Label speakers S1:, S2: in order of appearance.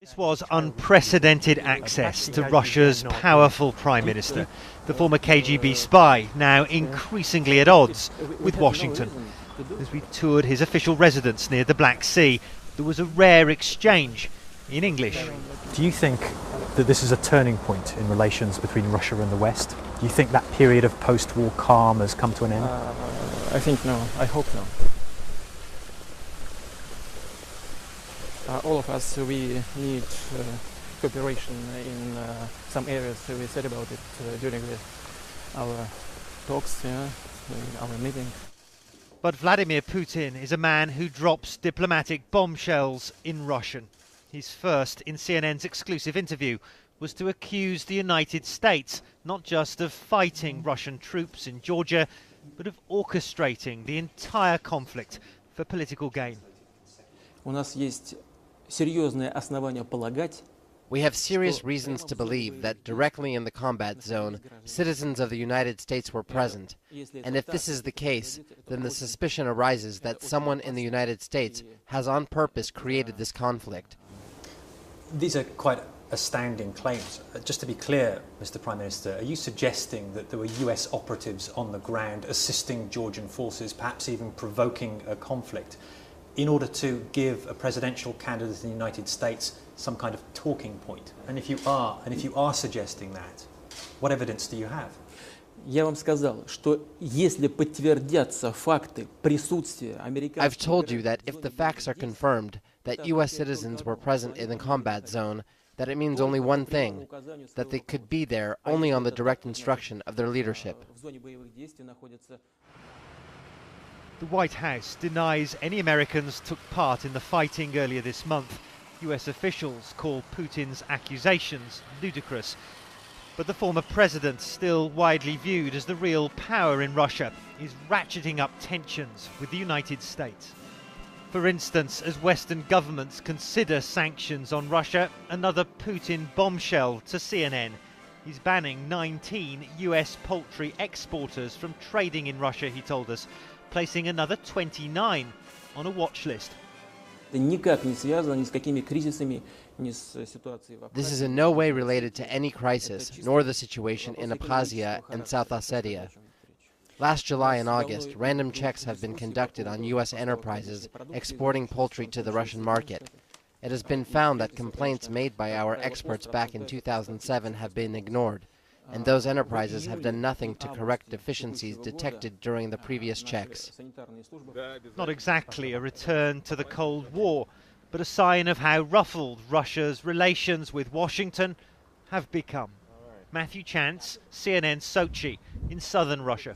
S1: This was unprecedented access to Russia's powerful Prime Minister, the former KGB spy, now increasingly at odds with Washington. As we toured his official residence near the Black Sea, there was a rare exchange in English.
S2: Do you think that this is a turning point in relations between Russia and the West? Do you think that period of post-war calm has come to an end?
S3: I think no. I hope no. All of us, we need cooperation in some areas. We said about it during our talks, our meeting.
S1: But Vladimir Putin is a man who drops diplomatic bombshells in Russian. His first in CNN's exclusive interview was to accuse the United States not just of fighting Russian troops in Georgia, but of orchestrating the entire conflict for political gain.
S4: We have serious reasons to believe that directly in the combat zone, citizens of the United States were present. And if this is the case, then the suspicion arises that someone in the United States has on purpose created this conflict.
S2: These are quite astounding claims. Just to be clear, Mr. Prime Minister, are you suggesting that there were US operatives on the ground assisting Georgian forces, perhaps even provoking a conflict, in order to give a presidential candidate in the United States some kind of talking point? And if you are suggesting that, what evidence do you have?
S4: I've told you that if the facts are confirmed that US citizens were present in the combat zone, that it means only one thing, that they could be there only on the direct instruction of their leadership.
S1: The White House denies any Americans took part in the fighting earlier this month. US officials call Putin's accusations ludicrous. But the former president, still widely viewed as the real power in Russia, is ratcheting up tensions with the United States. For instance, as Western governments consider sanctions on Russia, another Putin bombshell to CNN. He's banning 19 US poultry exporters from trading in Russia, he told us, placing another 29 on a watch list.
S4: This is in no way related to any crisis, nor the situation in Abkhazia and South Ossetia. Last July and August, random checks have been conducted on U.S. enterprises exporting poultry to the Russian market. It has been found that complaints made by our experts back in 2007 have been ignored, and those enterprises have done nothing to correct deficiencies detected during the previous checks.
S1: Not exactly a return to the Cold War, but a sign of how ruffled Russia's relations with Washington have become. Matthew Chance, CNN Sochi, in southern Russia.